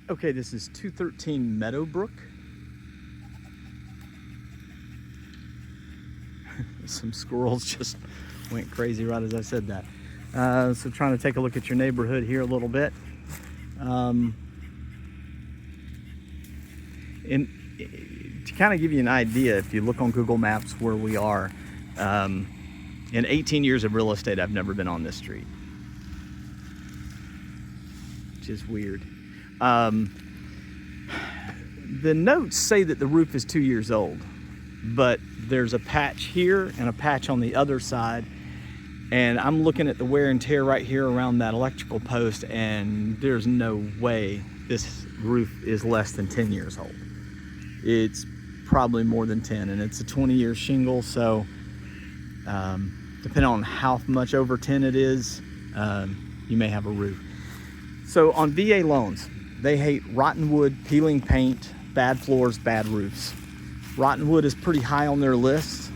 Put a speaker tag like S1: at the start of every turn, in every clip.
S1: Okay, this is 213 Meadowbrook. Some squirrels just went crazy right as I said that. So trying to take a look at your neighborhood here a little bit. And to kind of give you an idea, if you look on Google Maps where we are, in 18 years of real estate, I've never been on this street, which is weird. The notes say that the roof is 2 years old, but there's a patch here and a patch on the other side, and I'm looking at the wear and tear right here around that electrical post, and there's no way this roof is less than 10 years old. It's probably more than 10, and it's a 20-year shingle, so depending on how much over 10 it is, you may have a roof. So on VA loans, they hate rotten wood, peeling paint, bad floors, bad roofs. Rotten wood is pretty high on their list.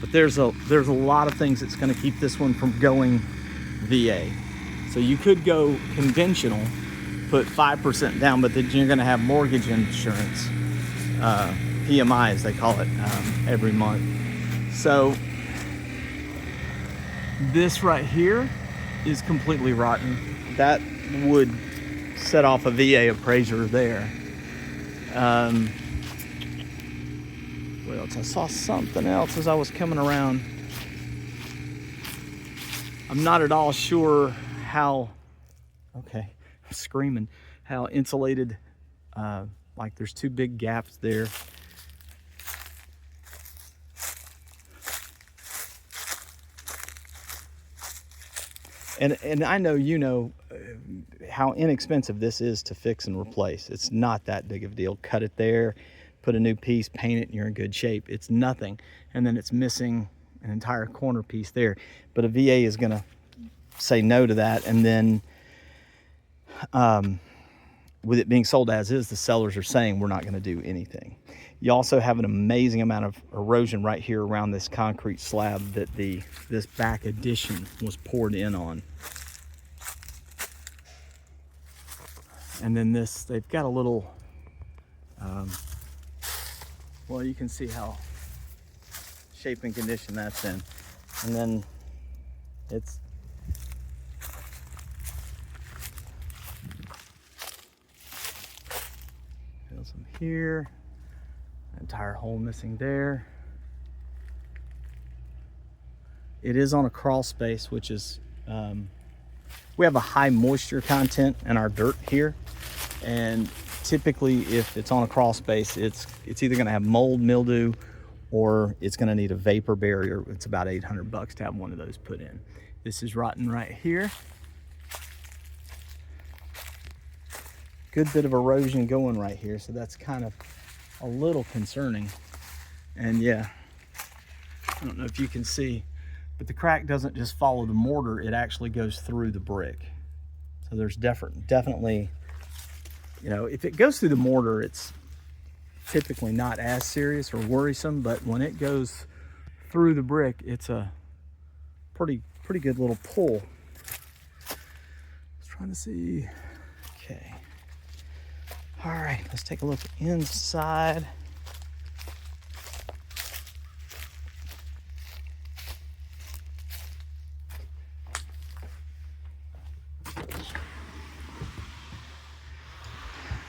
S1: But there's a lot of things that's going to keep this one from going VA. So you could go conventional, put 5% down, but then you're going to have mortgage insurance, PMI as they call it, every month. So this right here is completely rotten. That would set off a VA appraiser there. What else? I saw something else as I was coming around. I'm not at all sure how, okay, I'm screaming, how insulated, like there's two big gaps there. And I know you know how inexpensive this is to fix and replace. It's not that big of a deal. Cut it there, put a new piece, paint it, and you're in good shape. It's nothing. And then it's missing an entire corner piece there. But a VA is going to say no to that. And then with it being sold as is, the sellers are saying we're not going to do anything. You also have an amazing amount of erosion right here around this concrete slab that this back addition was poured in on. And then this, they've got a little, well, you can see how shape and condition that's in. And then it's, some here, entire hole missing there. It is on a crawl space, which is, we have a high moisture content in our dirt here, and typically if it's on a crawl space, it's either going to have mold, mildew, or it's going to need a vapor barrier. It's about $800 to have one of those put in. This is rotten right here. Good bit of erosion going right here, so that's kind of a little concerning. And yeah, I don't know if you can see, but the crack doesn't just follow the mortar, it actually goes through the brick. So there's definitely, you know, if it goes through the mortar, it's typically not as serious or worrisome, but when it goes through the brick, it's a pretty good little pull. I was trying to see, okay. All right, let's take a look inside.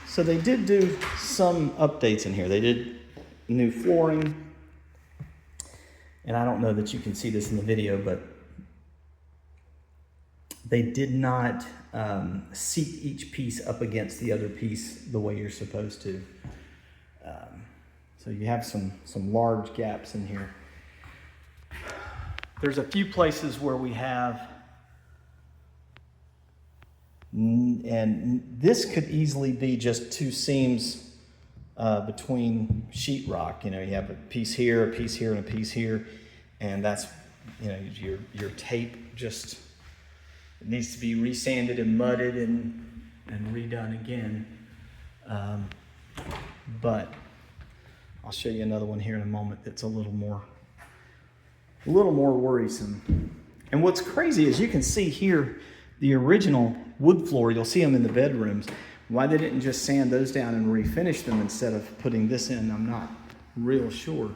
S1: So they did do some updates in here. They did new flooring. And I don't know that you can see this in the video, but they did not seat each piece up against the other piece the way you're supposed to. So you have some large gaps in here. There's a few places where we have, and this could easily be just two seams between sheetrock. You know, you have a piece here, and a piece here, and that's, you know, your tape just, it needs to be resanded and mudded and redone again. But I'll show you another one here in a moment that's a little more worrisome. And what's crazy is you can see here, The original wood floor, you'll see them in the bedrooms. Why they didn't just sand those down and refinish them instead of putting this in, I'm not real sure.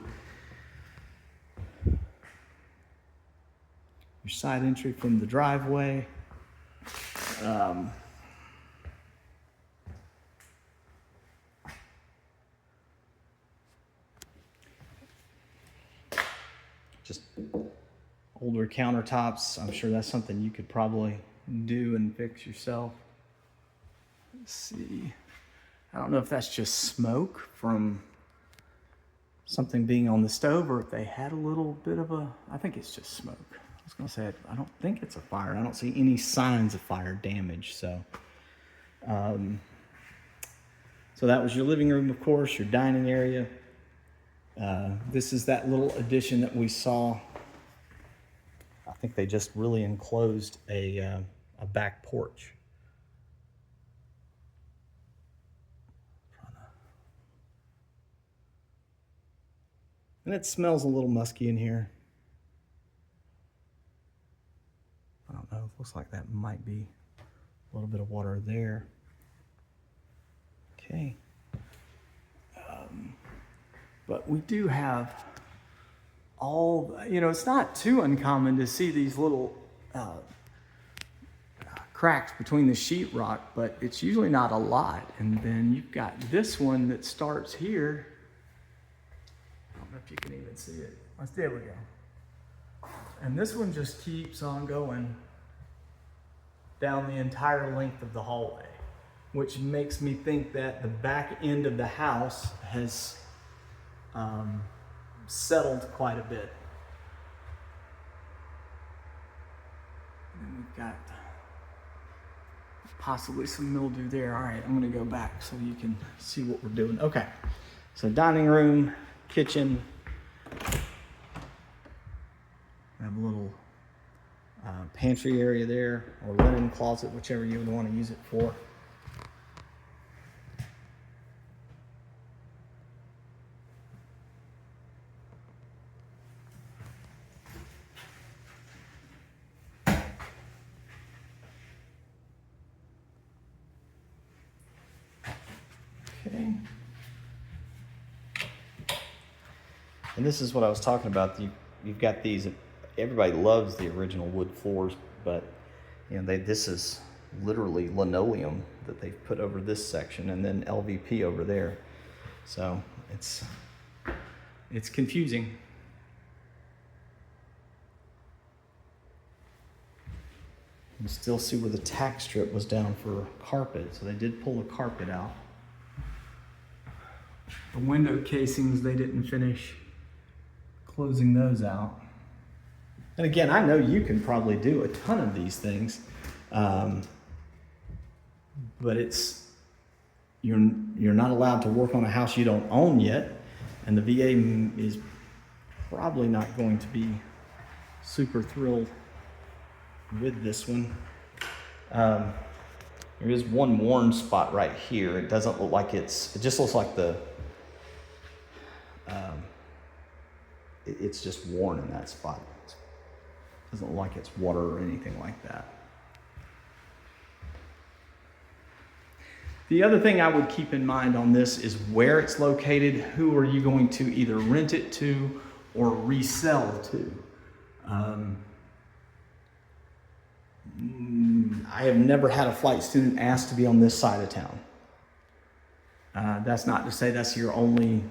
S1: Your side entry from the driveway. Just older countertops. I'm sure that's something you could probably do and fix yourself. Let's see. I don't know if that's just smoke from something being on the stove or if they had a little bit of a, I think it's just smoke. I was gonna say, I don't think it's a fire. I don't see any signs of fire damage, so. So that was your living room, of course, your dining area. This is that little addition that we saw. I think they just really enclosed a back porch. And it smells a little musky in here. I don't know, it looks like that might be a little bit of water there. Okay. But we do have all, it's not too uncommon to see these little cracks between the sheetrock, but it's usually not a lot. And then you've got this one that starts here. I don't know if you can even see it. There we go. And this one just keeps on going down the entire length of the hallway, which makes me think that the back end of the house has settled quite a bit. And then we've got possibly some mildew there. All right, I'm gonna go back so you can see what we're doing. Okay, so dining room, kitchen. I have a little pantry area there, or linen closet, whichever you would want to use it for. Okay. And this is what I was talking about. You've got these, everybody loves the original wood floors, but this is literally linoleum that they've put over this section and then LVP over there. So it's confusing. You still see where the tack strip was down for carpet, so they did pull the carpet out. The window casings, they didn't finish closing those out. And again, I know you can probably do a ton of these things, but you're not allowed to work on a house you don't own yet, and the VA is probably not going to be super thrilled with this one. There is one worn spot right here. It doesn't look like it just looks like it's just worn in that spot. It doesn't look like it's water or anything like that. The other thing I would keep in mind on this is where it's located. Who are you going to either rent it to or resell to? I have never had a flight student ask to be on this side of town. That's not to say that's your only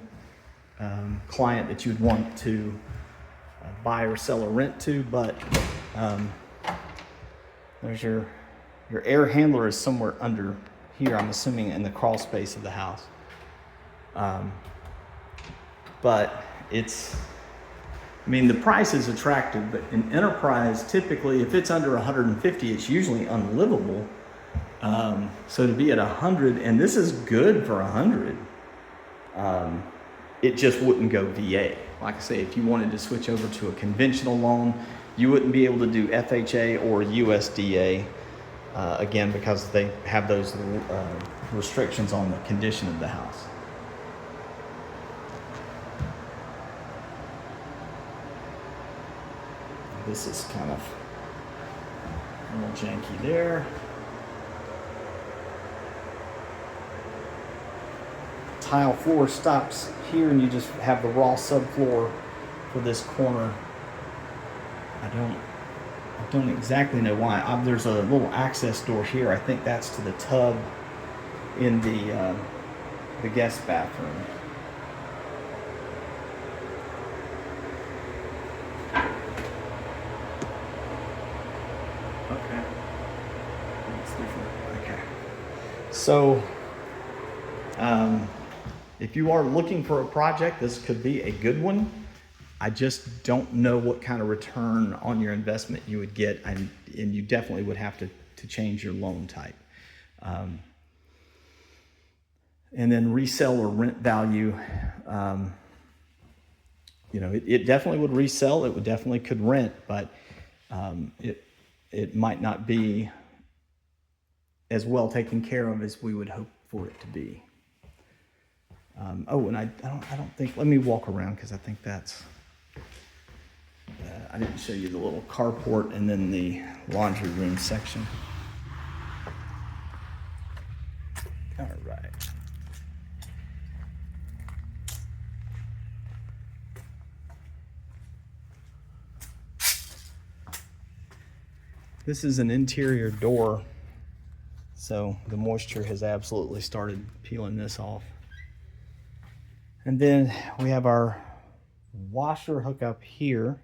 S1: client that you'd want to buy or sell or rent to, but there's your air handler is somewhere under here, I'm assuming in the crawl space of the house. But the price is attractive, but in Enterprise, typically, if it's under 150, it's usually unlivable. So to be at 100, and this is good for 100, it just wouldn't go VA. Like I say, if you wanted to switch over to a conventional loan, you wouldn't be able to do FHA or USDA, again, because they have those restrictions on the condition of the house. This is kind of A little janky there. Tile floor stops here, and you just have the raw subfloor for this corner. I don't exactly know why. There's a little access door here. I think that's to the tub in the guest bathroom. Okay. That's different. Okay. So, if you are looking for a project, this could be a good one. I just don't know what kind of return on your investment you would get, and you definitely would have to change your loan type. And then resell or rent value, you know, it definitely would resell. It would definitely could rent, but it might not be as well taken care of as we would hope for it to be. Oh, and I don't think. Let me walk around because I think that's. I didn't show you the little carport and then the laundry room section. All right. This is an interior door, so the moisture has absolutely started peeling this off. And then we have our washer hookup here.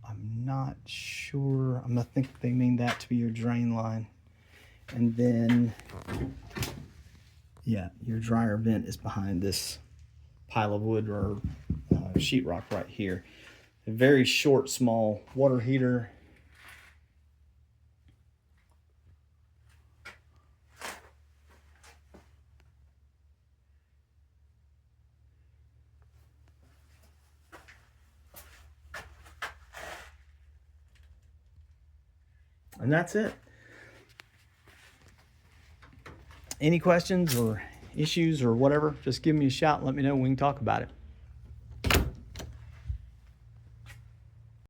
S1: I'm not sure. I think they mean that to be your drain line. And then, yeah, your dryer vent is behind this pile of wood or sheetrock right here. A very short, small water heater. And that's it. Any questions or issues or whatever, just give me a shout and let me know. We can talk about it.